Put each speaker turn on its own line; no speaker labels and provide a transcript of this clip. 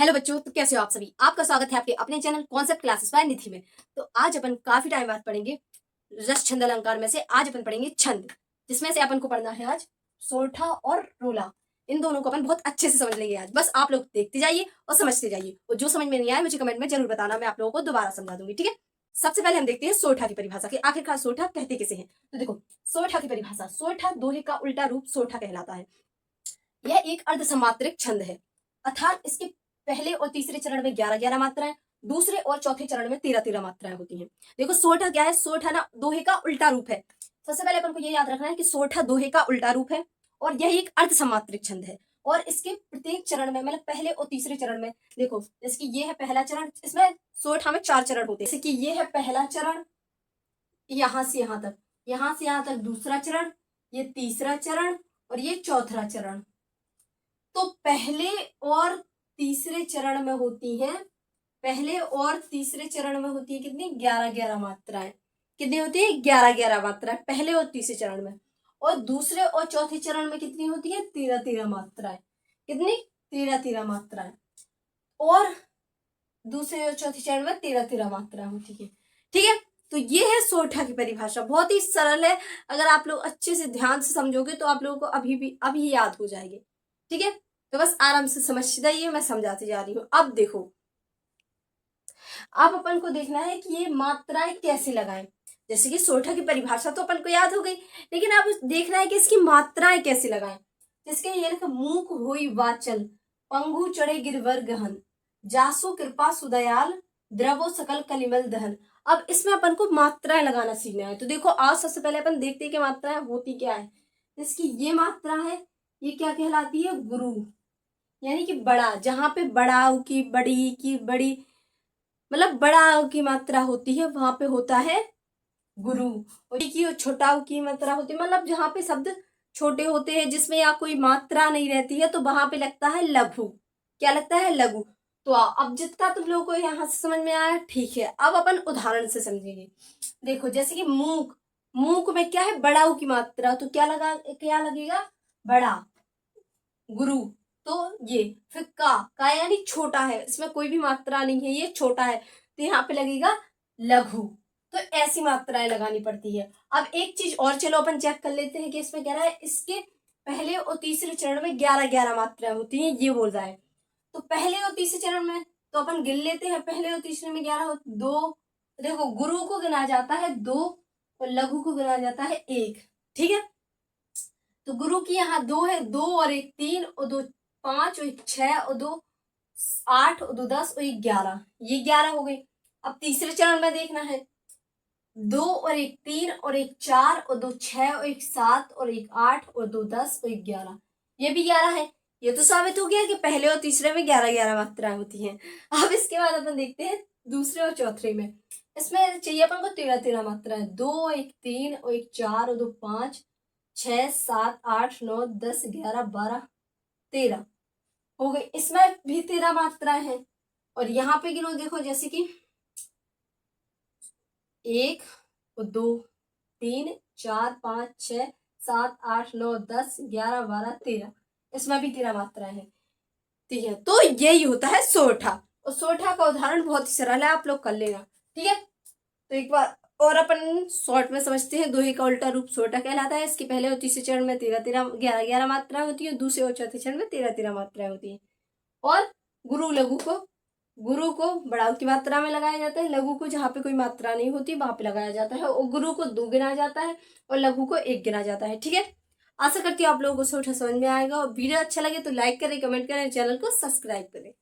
Hello बच्चों, तो कैसे हो आप सभी। आपका स्वागत है आपके अपने चैनल कॉन्सेप्ट क्लासेस बाय निधि में। तो आज अपन काफी टाइम बाद पढ़ेंगे रस छंद अलंकार में से। आज अपन पढ़ेंगे छंद, जिसमें से अपन को पढ़ना है आज सोरठा और रोला। इन दोनों को अपन बहुत अच्छे से समझ लेंगे आज। बस आप लोग देखते जाइए और समझते जाइए, और जो समझ में नहीं आए मुझे कमेंट में जरूर बताना, मैं आप लोगों को दोबारा समझा दूंगी, ठीक है। सबसे पहले हम देखते हैं सोरठा की परिभाषा कि आखिरकार सोरठा कहते किसे हैं। तो देखो, सोरठा की परिभाषा, सोरठा दोहे का उल्टा रूप सोरठा कहलाता है। यह एक अर्धसमात्रिक छंद है, अर्थात इसके पहले और तीसरे चरण में 11-11 मात्राएं, दूसरे और चौथे चरण में 13-13 मात्राएं होती हैं। देखो सोरठा क्या है, सोरठा ना दोहे का उल्टा रूप है। सबसे पहले अपन को ये याद रखना है कि सोरठा दोहे का उल्टा रूप है और यह एक अर्धसमात्रिक छंद है। और इसके प्रत्येक चरण में, मतलब पहले और तीसरे चरण में, देखो जैसे कि ये है पहला चरण, इसमें सोरठा में 4 चरण होते हैं। जैसे कि ये है पहला चरण, यहां से यहां तक, यहां से यहां तक दूसरा चरण, ये तीसरा चरण और ये चौथा चरण। तो पहले और तीसरे चरण में होती है, पहले और तीसरे चरण में होती है कितनी, 11-11 मात्राएं। कितनी होती है, 11-11 मात्राएं पहले और तीसरे चरण में। और दूसरे और चौथे चरण में कितनी होती है, 13-13 मात्राएं। कितनी, 13-13 मात्राएं। और दूसरे और चौथे चरण में 13-13 मात्राएं होती है, ठीक है। तो ये है सोरठा की परिभाषा, बहुत ही सरल है। अगर आप लोग अच्छे से ध्यान से समझोगे तो आप लोगों को अभी याद हो जाएगी, ठीक है। तो बस आराम से समझते जाइए, मैं समझाती जा रही हूँ। अब देखो, अब अपन को देखना है कि ये मात्राएं कैसे लगाएं। जैसे कि सोरठा की परिभाषा तो अपन को याद हो गई, लेकिन अब देखना है कि इसकी मात्राएं कैसे लगाएं। जिसके ये लिखा, मूक हुई वाचल, पंगु चढ़े गिरवर गहन, जासु कृपा सुदयाल, द्रवो सकल कलिमल दहन। अब इसमें अपन को मात्राएं लगाना सीखना है। तो देखो, आज सबसे पहले अपन देखते हैं कि मात्राएं होती क्या है। इसकी ये मात्रा है, ये क्या कहलाती है, गुरु, यानी कि बड़ा। जहां पे बड़ा की, बड़ी की, बड़ी, मतलब बड़ा की मात्रा होती है, वहां पे होता है गुरु। और की छोटा की मात्रा होती है, मतलब जहां पे शब्द छोटे होते हैं, जिसमें या कोई मात्रा नहीं रहती है, तो वहां पे लगता है लघु। क्या लगता है, लघु। तो अब जितना तुम लोगों को यहाँ से समझ में आया, ठीक है। अब अपन उदाहरण से समझेंगे। देखो जैसे कि मूक, मूक में क्या है, बड़ा की मात्रा, तो क्या लगेगा, बड़ा। गुरु, तो ये फिर का यानी छोटा है, इसमें कोई भी मात्रा नहीं है, ये छोटा है, तो यहाँ पे लगेगा लघु। तो ऐसी मात्राएं लगानी पड़ती है। अब एक चीज और, चलो अपन चेक कर लेते हैं कि इसमें कह रहा है इसके पहले और तीसरे चरण में 11-11 मात्राएं होती हैं, ये बोल रहा है। तो पहले और तीसरे चरण में तो अपन गिन लेते हैं, पहले और तीसरे में 11 दो। देखो, गुरु को गिना जाता है 2 और लघु को गिना जाता है 1, ठीक है। तो गुरु की यहाँ 2 है, 2 और 1 3 और 2 5 और 1 6 और 2 8 और 2 10 और 1 11, ये 11 हो गई। अब तीसरे चरण में देखना है, 2 और 1 3 और 1 4 और 2 6 और 1 7 और 1 8 और 2 10 और 1 11, ये भी 11 है। ये तो साबित हो गया कि पहले और तीसरे में 11-11 मात्राएं होती हैं। अब इसके बाद अपन देखते हैं दूसरे और चौथे में। इसमें चाहिए अपन को 13-13 मात्राएं, 2 1 3 और 1 4 और 2 5 6 7 8 9 10 11 12 13 हो गई। इसमें भी 13 मात्राएं हैं। और यहाँ पे गिनो, देखो जैसे कि 1 और 2 3 4 5 6 7 8 9 10 11 12 13, इसमें भी 13 मात्राएं हैं, ठीक है। तो यही होता है सोरठा। और सोरठा का उदाहरण बहुत ही सरल है, आप लोग कर लेना, ठीक है। तो एक बार और अपन शॉर्ट में समझते हैं। दोहे का उल्टा रूप सोरठा कहलाता है। इसके पहले और तीसरे चरण में 13-13 11-11 मात्राएं होती है, दूसरे और चौथे चरण में 13-13 मात्राएं होती है। और गुरु लघु को, गुरु को बड़ाऊ की मात्रा में लगाया जाता है, लघु को जहाँ पे कोई मात्रा नहीं होती वहां पे लगाया जाता है, और गुरु को 2 गिना जाता है और लघु को 1 गिना जाता है, ठीक है। आशा करती हूँ आप लोगों को सोरठा समझ में आएगा। और वीडियो अच्छा लगे तो लाइक करें, कमेंट करें, चैनल को सब्सक्राइब करें।